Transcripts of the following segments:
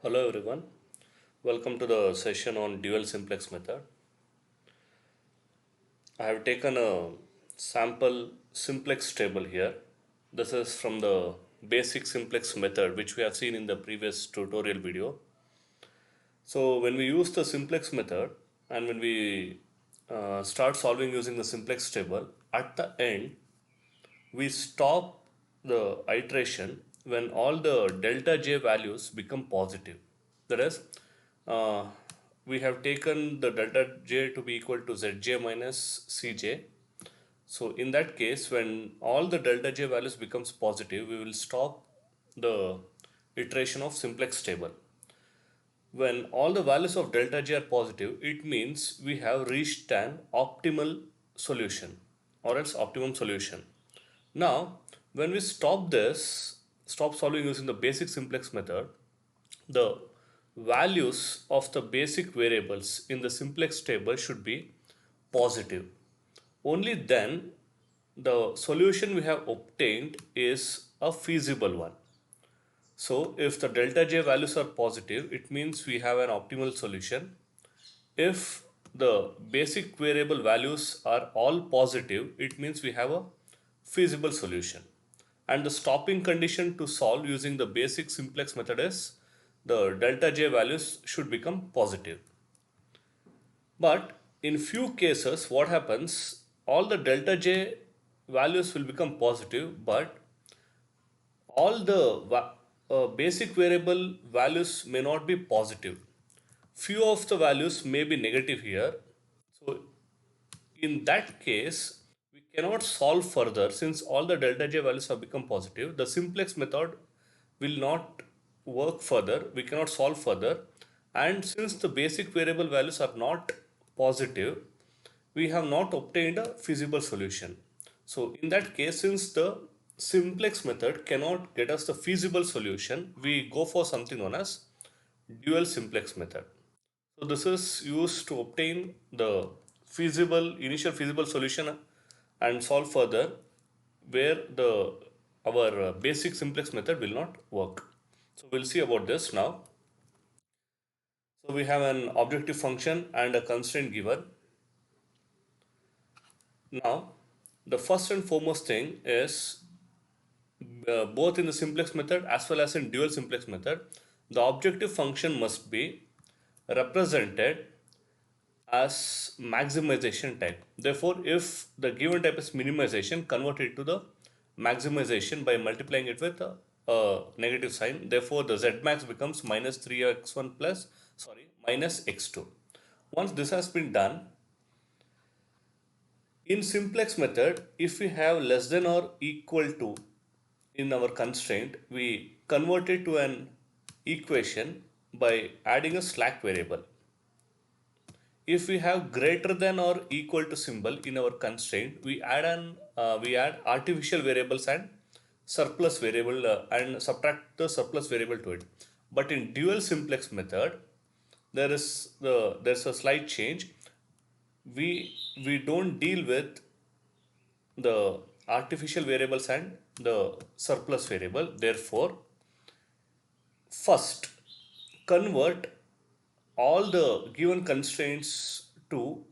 Hello everyone, welcome to the session on dual simplex method. I have taken a sample simplex table here. This is from the basic simplex method which we have seen in the previous tutorial video. So when we use the simplex method and when we start solving using the simplex table, at the end we stop the iteration when all the delta j values become positive. That is, uh, we have taken the delta j to be equal to zj minus cj. So in that case, when all the delta j values becomes positive, we will stop the iteration of simplex table. When all the values of delta j are positive, it means we have reached an optimal solution or else optimum solution. Now, when we stop solving using the basic simplex method, the values of the basic variables in the simplex table should be positive. Only then the solution we have obtained is a feasible one. So if the delta j values are positive, it means we have an optimal solution. If the basic variable values are all positive, it means we have a feasible solution. And the stopping condition to solve using the basic simplex method is the delta j values should become positive. But in few cases, what happens, all the delta j values will become positive, but all the basic variable values may not be positive. Few of the values may be negative here. So in that case, we cannot solve further since all the delta j values have become positive. The simplex method will not work further. We cannot solve further. And since the basic variable values are not positive, we have not obtained a feasible solution. So in that case, since the simplex method cannot get us the feasible solution, we go for something known as dual simplex method. So this is used to obtain the initial feasible solution and solve further where the our basic simplex method will not work. So we'll see about this now. So we have an objective function and a constraint given. Now, the first and foremost thing is both in the simplex method as well as in dual simplex method, the objective function must be represented as maximization type. Therefore, if the given type is minimization, convert it to the maximization by multiplying it with a negative sign. Therefore, the z max becomes minus 3x1 plus, sorry, minus x2. Once this has been done, in simplex method, if we have less than or equal to in our constraint, we convert it to an equation by adding a slack variable. If we have greater than or equal to symbol in our constraint, we add artificial variables and surplus variable and subtract the surplus variable to it. But in dual simplex method, there's a slight change. We don't deal with the artificial variables and the surplus variable. Therefore, first convert all the given constraints to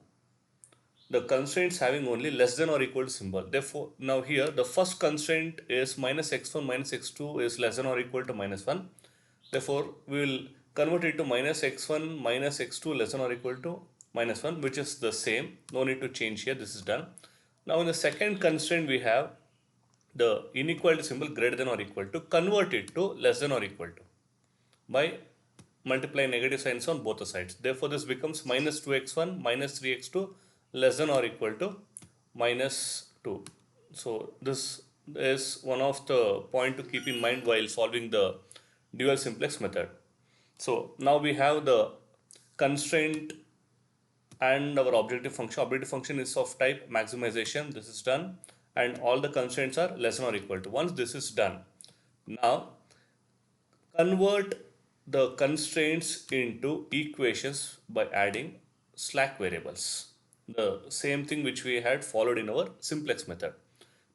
the constraints having only less than or equal to symbol. Therefore, now here the first constraint is minus x1 minus x2 is less than or equal to minus 1. Therefore, we will convert it to minus x1 minus x2 less than or equal to minus 1, which is the same. No need to change here. This is done. Now in the second constraint we have the inequality symbol greater than or equal to, convert it to less than or equal to by multiplying negative signs on both the sides. Therefore, this becomes minus 2x1 minus 3x2 less than or equal to minus 2. So this is one of the point to keep in mind while solving the dual simplex method. So now we have the constraint and our objective function. Objective function is of type maximization. This is done, and all the constraints are less than or equal to. Once this is done, now convert the constraints into equations by adding slack variables. The same thing which we had followed in our simplex method.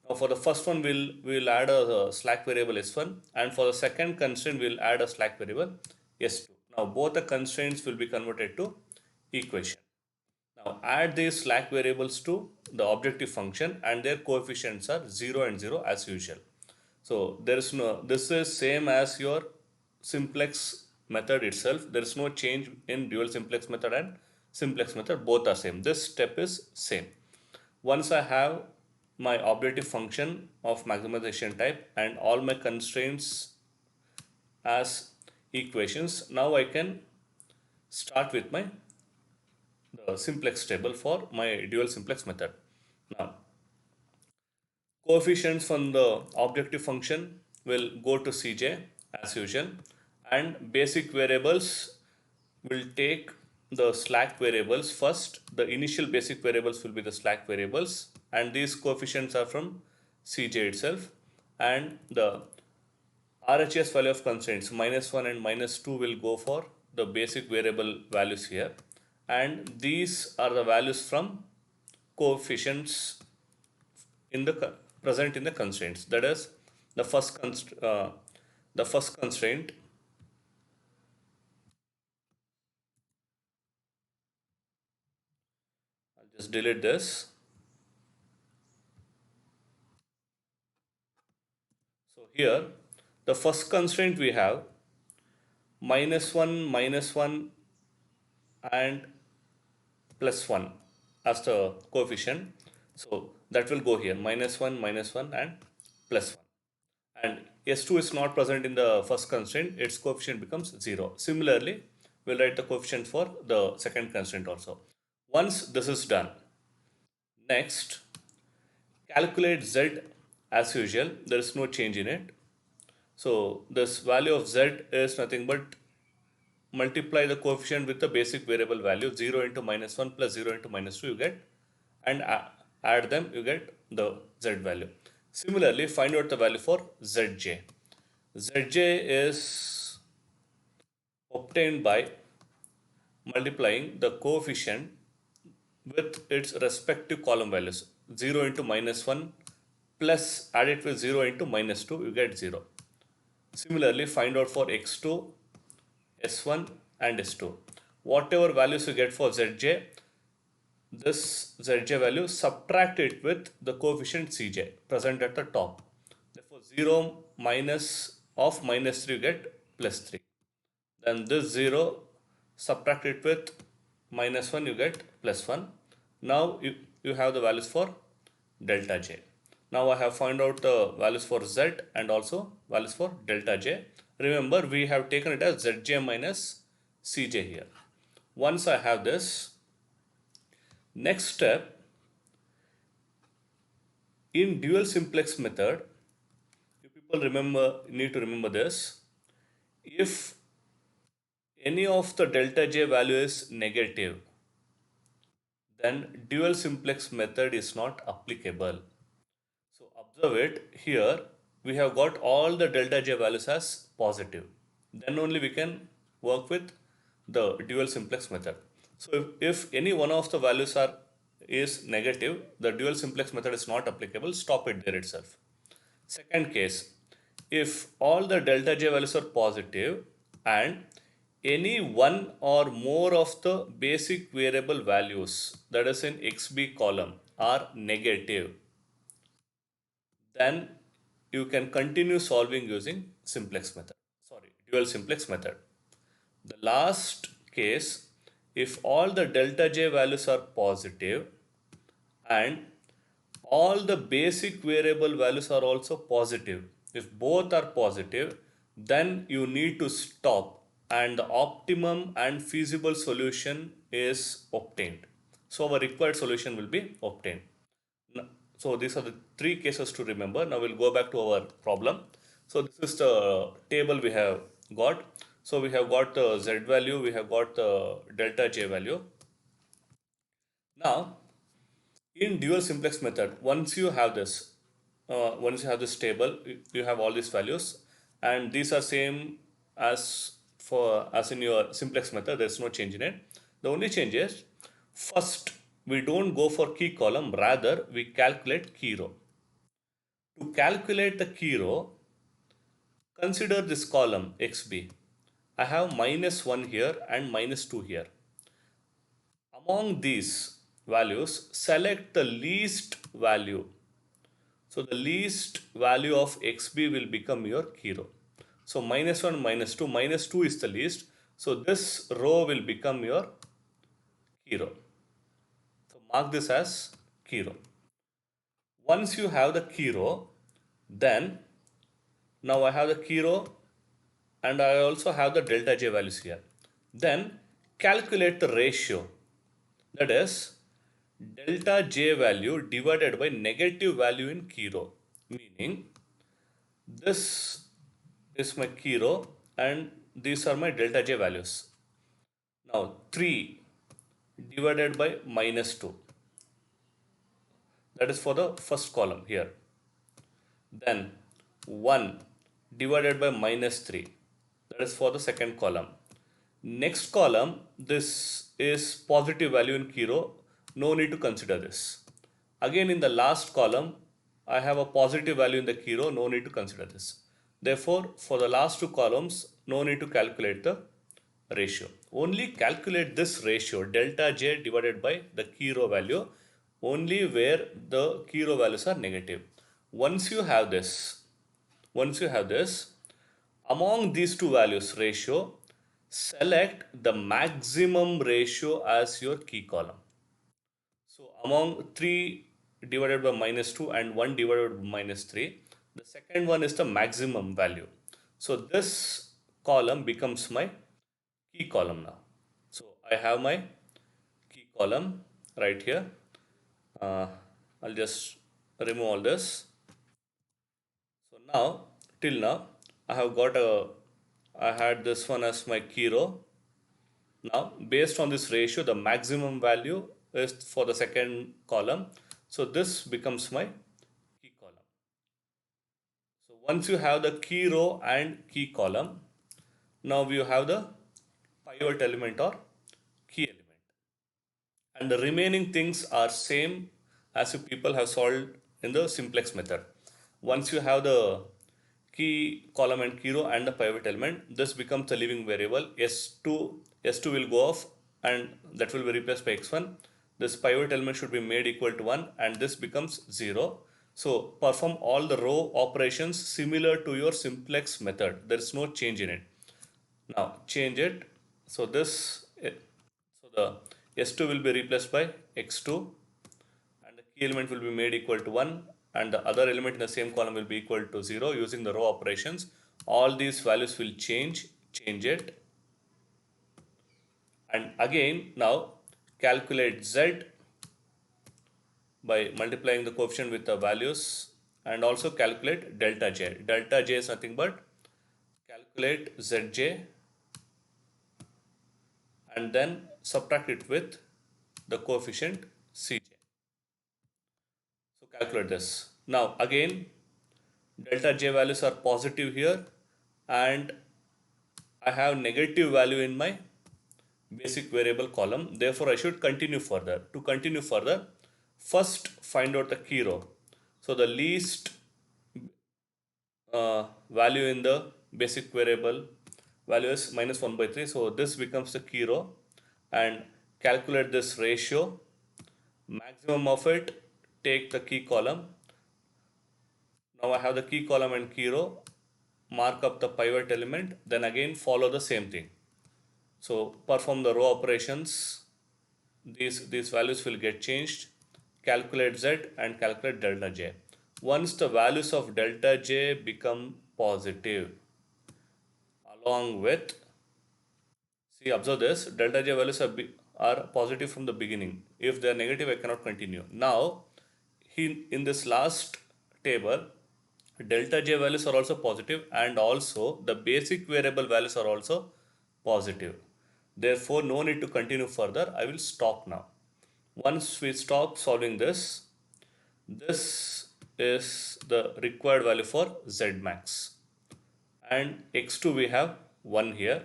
Now for the first one, we'll add a slack variable s1, and for the second constraint, we'll add a slack variable S2. Now both the constraints will be converted to equation. Now add these slack variables to the objective function and their coefficients are 0 and 0 as usual. So there is no, this is same as your simplex method itself. There is no change in dual simplex method and simplex method, both are same. This step is same. Once I have my objective function of maximization type and all my constraints as equations, now I can start with my the simplex table for my dual simplex method. Now coefficients from the objective function will go to Cj as usual, and basic variables will take the slack variables first. The initial basic variables will be the slack variables, and these coefficients are from Cj itself, and the RHS value of constraints -1 and -2 will go for the basic variable values here, and these are the values from coefficients in the present in the constraints. That is the the first constraint. I'll just delete this. So here the first constraint we have -1 and +1 as the coefficient. So that will go here -1 and +1. And S2 is not present in the first constraint, its coefficient becomes 0. Similarly, we'll write the coefficient for the second constraint also. Once this is done, next calculate Z as usual. There is no change in it. So this value of Z is nothing but multiply the coefficient with the basic variable value 0 into -1 plus 0 into -2 you get, and add them, you get the Z value. Similarly, find out the value for Zj. Zj is obtained by multiplying the coefficient with its respective column values. 0 into -1 plus add it with 0 into -2, you get 0. Similarly, find out for x2, s1 and s2. Whatever values you get for zj, this zj value subtract it with the coefficient cj present at the top. Therefore 0 minus of -3 you get +3. Then this 0 subtract it with -1 you get +1. Now you have the values for delta j. Now I have found out the values for z and also values for delta j. Remember, we have taken it as zj minus cj here. Once I have this, next step, in dual simplex method, you people need to remember this. If any of the delta j value is negative, then dual simplex method is not applicable. So observe it here, we have got all the delta j values as positive. Then only we can work with the dual simplex method. So if any one of the values is negative, the dual simplex method is not applicable, stop it there itself. Second case, if all the delta j values are positive and any one or more of the basic variable values, that is in xb column, are negative, then you can continue solving using simplex method. Sorry, dual simplex method. The last case, if all the delta j values are positive and all the basic variable values are also positive, if both are positive, then you need to stop and the optimum and feasible solution is obtained. So our required solution will be obtained. So these are the three cases to remember. Now we'll go back to our problem. So this is the table we have got. So we have got the z value, we have got the delta j value. Now in dual simplex method, once you have this table, you have all these values, and these are same as as in your simplex method. There's no change in it. The only change is, first we don't go for key column, rather we calculate key row. To calculate the key row, consider this column xb. I have minus 1 here and minus 2 here. Among these values, select the least value. So the least value of xb will become your key row. So minus 1, minus 2 is the least. So this row will become your key row. So mark this as key row. Once you have the key row, then now I have the key row and I also have the delta j values here. Then calculate the ratio, that is delta j value divided by negative value in key row, meaning this is my key row and these are my delta j values. Now 3 divided by minus 2, that is for the first column here. Then 1 divided by minus 3, that is for the second column. Next column, this is positive value in key row, no need to consider this. Again in the last column, I have a positive value in the key row, no need to consider this. Therefore, for the last two columns, no need to calculate the ratio. Only calculate this ratio, delta j divided by the key row value, only where the key row values are negative. Once you have this, among these two values ratio, select the maximum ratio as your key column. So among 3 divided by minus 2 and 1 divided by minus 3, the second one is the maximum value. So this column becomes my key column now. So I have my key column right here. I'll just remove all this. So now, till now, I had this one as my key row. Now, based on this ratio, the maximum value is for the second column. So this becomes my key column. So once you have the key row and key column, now you have the pivot element or key element. And the remaining things are same as you people have solved in the simplex method. Once you have the key column and key row and the pivot element, this becomes a living variable. S2 will go off and that will be replaced by x1. This pivot element should be made equal to 1 and this becomes 0. So perform all the row operations similar to your simplex method. There is no change in it. Now change it. So the S2 will be replaced by X2 and the key element will be made equal to 1 and the other element in the same column will be equal to 0 using the row operations. All these values will change it, and again now calculate Z by multiplying the coefficient with the values and also calculate delta J. Delta J is nothing but calculate Zj and then subtract it with the coefficient Cj. So calculate this. Now again delta J values are positive here and I have negative value in my basic variable column. Therefore I should continue further. To continue further, first find out the key row. So the least value in the basic variable value is minus 1 by 3. So this becomes the key row and calculate this ratio. Maximum of it, take the key column. Now I have the key column and key row. Mark up the pivot element, then again follow the same thing. So perform the row operations. These values will get changed. Calculate Z and calculate delta J. Once the values of delta J become positive, along with, see, observe this, delta J values are positive from the beginning. If they are negative, I cannot continue. Now, in this last table, delta J values are also positive and also the basic variable values are also positive. Therefore, no need to continue further. I will stop now. Once we stop solving this, this is the required value for Z max. And x2 we have 1 here.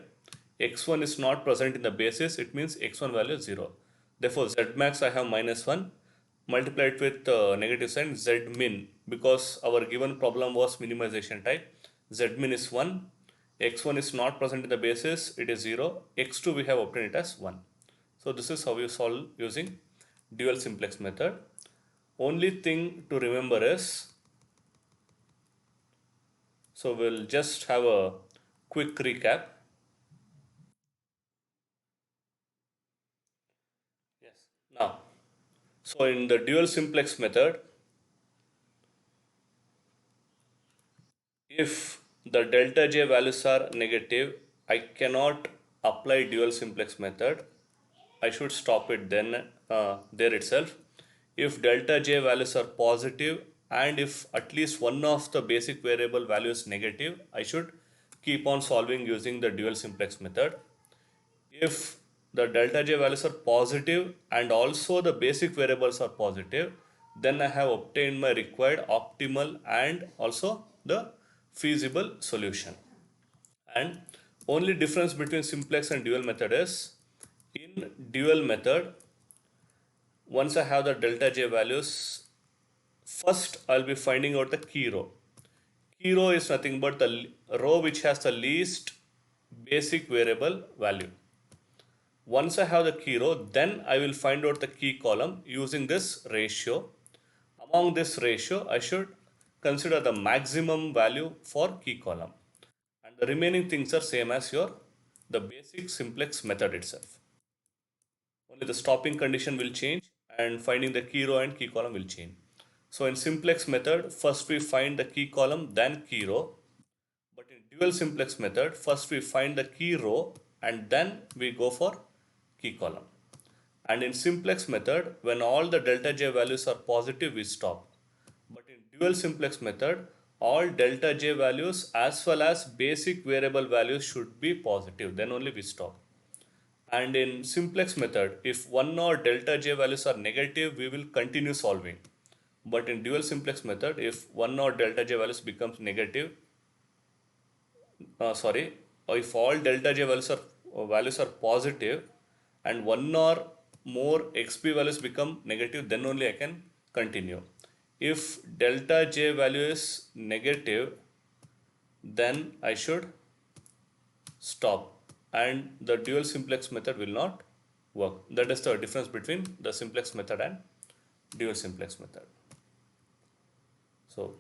x1 is not present in the basis, it means x1 value is 0. Therefore, Z max I have minus 1. Multiply it with negative sign, Z min, because our given problem was minimization type. Z min is 1. x1 is not present in the basis, it is 0, x2 we have obtained it as 1. So this is how you solve using dual simplex method. Only thing to remember is, so we'll just have a quick recap. Yes. Now, so in the dual simplex method, if the delta j values are negative, I cannot apply dual simplex method. I should stop it then there itself. If delta j values are positive and if at least one of the basic variable value is negative, I should keep on solving using the dual simplex method. If the delta j values are positive and also the basic variables are positive, then I have obtained my required optimal and also the feasible solution. And only difference between simplex and dual method is, in dual method, once I have the delta j values, first I'll be finding out the key row. Key row is nothing but the row which has the least basic variable value. Once I have the key row, then I will find out the key column using this ratio. Among this ratio, I should consider the maximum value for key column. And the remaining things are same as your the basic simplex method itself. Only the stopping condition will change and finding the key row and key column will change. So in simplex method, first we find the key column, then key row. But in dual simplex method, first we find the key row and then we go for key column. And in simplex method, when all the delta j values are positive, we stop. But in dual simplex method, all delta j values as well as basic variable values should be positive, then only we stop. And in simplex method, if one or delta j values are negative, we will continue solving. But in dual simplex method, if one or delta j values becomes negative, sorry, if all delta j values are positive and one or more xp values become negative, then only I can continue. If delta j value is negative, then I should stop and the dual simplex method will not work. That is the difference between the simplex method and dual simplex method. So